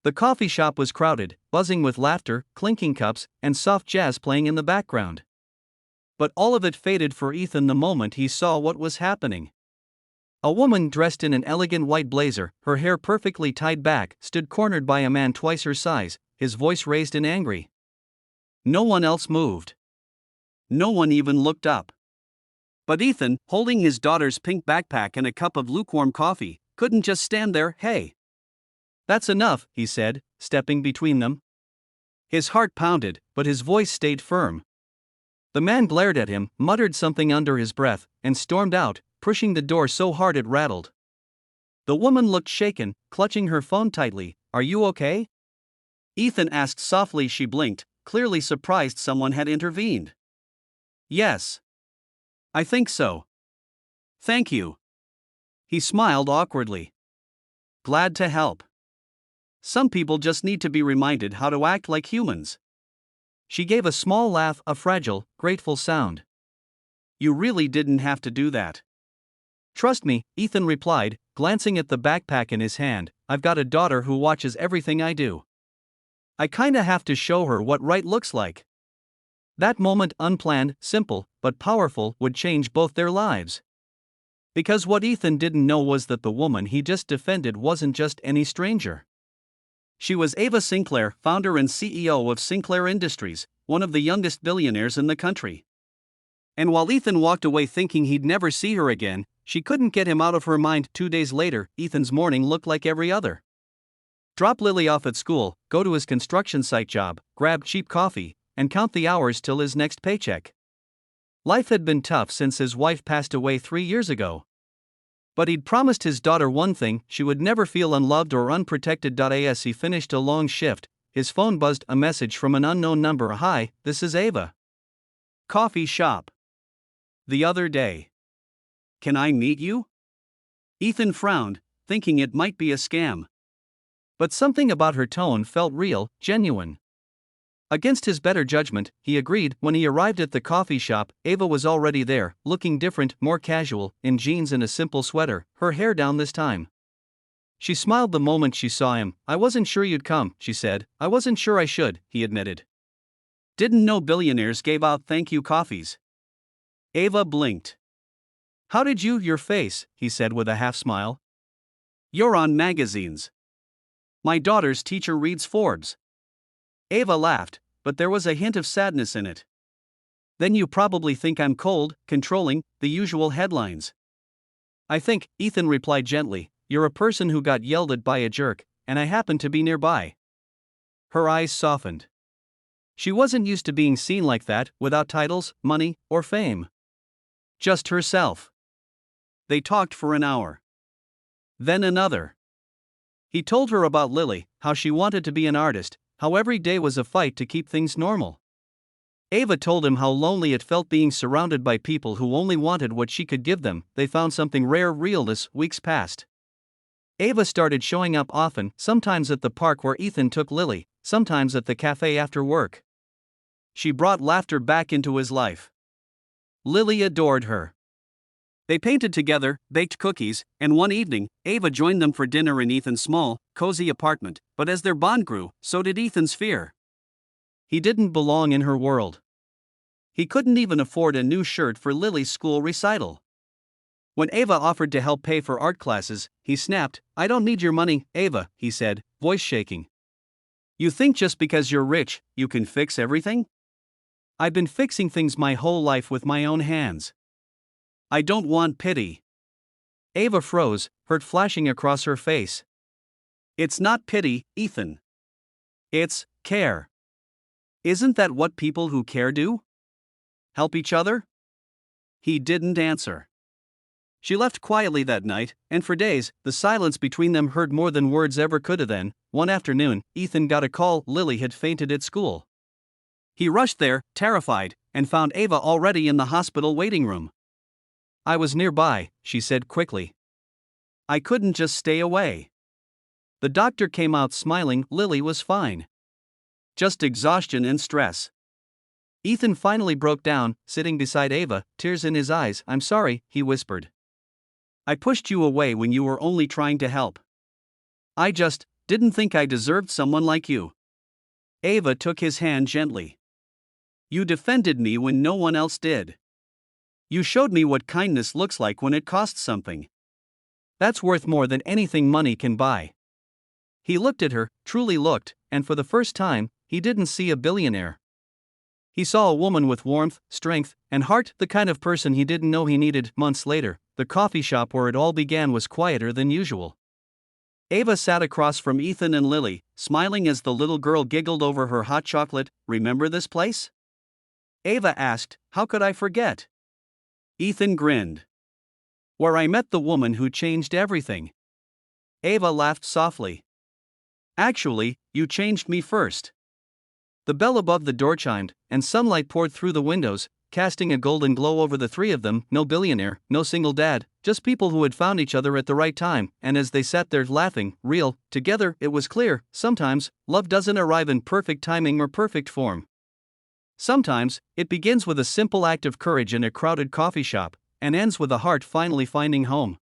The coffee shop was crowded, buzzing with laughter, clinking cups, and soft jazz playing in the background. But all of it faded for Ethan the moment he saw what was happening. A woman dressed in an elegant white blazer, her hair perfectly tied back, stood cornered by a man twice her size, his voice raised and angry. No one else moved. No one even looked up. But Ethan, holding his daughter's pink backpack and a cup of lukewarm coffee, couldn't just stand there. Hey! That's enough, he said, stepping between them. His heart pounded, but his voice stayed firm. The man glared at him, muttered something under his breath, and stormed out, pushing the door so hard it rattled. The woman looked shaken, clutching her phone tightly. Are you okay? Ethan asked softly. She blinked, clearly surprised someone had intervened. Yes. I think so. Thank you. He smiled awkwardly. Glad to help. Some people just need to be reminded how to act like humans. She gave a small laugh, a fragile, grateful sound. You really didn't have to do that. Trust me, Ethan replied, glancing at the backpack in his hand. I've got a daughter who watches everything I do. I kinda have to show her what right looks like. That moment, unplanned, simple, but powerful, would change both their lives. Because what Ethan didn't know was that the woman he just defended wasn't just any stranger. She was Ava Sinclair, founder and CEO of Sinclair Industries, one of the youngest billionaires in the country. And while Ethan walked away thinking he'd never see her again, she couldn't get him out of her mind. 2 days later, Ethan's morning looked like every other. Drop Lily off at school, go to his construction site job, grab cheap coffee, and count the hours till his next paycheck. Life had been tough since his wife passed away 3 years ago. But he'd promised his daughter one thing: she would never feel unloved or unprotected. As he finished a long shift, his phone buzzed, a message from an unknown number. Hi, this is Ava. Coffee shop. The other day. Can I meet you? Ethan frowned, thinking it might be a scam. But something about her tone felt real, genuine. Against his better judgment, he agreed. When he arrived at the coffee shop, Ava was already there, looking different, more casual, in jeans and a simple sweater, her hair down this time. She smiled the moment she saw him. I wasn't sure you'd come, she said. I wasn't sure I should, he admitted. Didn't know billionaires gave out thank you coffees. Ava blinked. How did you? Your face, he said with a half smile. You're on magazines. My daughter's teacher reads Forbes. Ava laughed, but there was a hint of sadness in it. Then you probably think I'm cold, controlling, the usual headlines. I think, Ethan replied gently, you're a person who got yelled at by a jerk, and I happen to be nearby. Her eyes softened. She wasn't used to being seen like that, without titles, money, or fame. Just herself. They talked for an hour. Then another. He told her about Lily, how she wanted to be an artist, how every day was a fight to keep things normal. Ava told him how lonely it felt being surrounded by people who only wanted what she could give them. They found something rare. Realness. Weeks passed. Ava started showing up often, sometimes at the park where Ethan took Lily, sometimes at the cafe after work. She brought laughter back into his life. Lily adored her. They painted together, baked cookies, and one evening, Ava joined them for dinner in Ethan's small, cozy apartment. But as their bond grew, so did Ethan's fear. He didn't belong in her world. He couldn't even afford a new shirt for Lily's school recital. When Ava offered to help pay for art classes, he snapped. I don't need your money, Ava, he said, voice shaking. You think just because you're rich, you can fix everything? I've been fixing things my whole life with my own hands. I don't want pity. Ava froze, hurt flashing across her face. It's not pity, Ethan. It's care. Isn't that what people who care do? Help each other? He didn't answer. She left quietly that night, and for days, the silence between them heard more than words ever could have. Then, one afternoon, Ethan got a call. Lily had fainted at school. He rushed there, terrified, and found Ava already in the hospital waiting room. I was nearby, she said quickly. I couldn't just stay away. The doctor came out smiling. Lily was fine. Just exhaustion and stress. Ethan finally broke down, sitting beside Ava, tears in his eyes. I'm sorry, he whispered. I pushed you away when you were only trying to help. Didn't think I deserved someone like you. Ava took his hand gently. You defended me when no one else did. You showed me what kindness looks like when it costs something. That's worth more than anything money can buy. He looked at her, truly looked, and for the first time, he didn't see a billionaire. He saw a woman with warmth, strength, and heart, the kind of person he didn't know he needed. Months later, the coffee shop where it all began was quieter than usual. Ava sat across from Ethan and Lily, smiling as the little girl giggled over her hot chocolate. Remember this place? Ava asked, how could I forget? Ethan grinned. Where I met the woman who changed everything. Ava laughed softly. Actually, you changed me first. The bell above the door chimed, and sunlight poured through the windows, casting a golden glow over the three of them. No billionaire, no single dad, just people who had found each other at the right time. And as they sat there laughing, real, together, it was clear, sometimes, love doesn't arrive in perfect timing or perfect form. Sometimes, it begins with a simple act of courage in a crowded coffee shop, and ends with a heart finally finding home.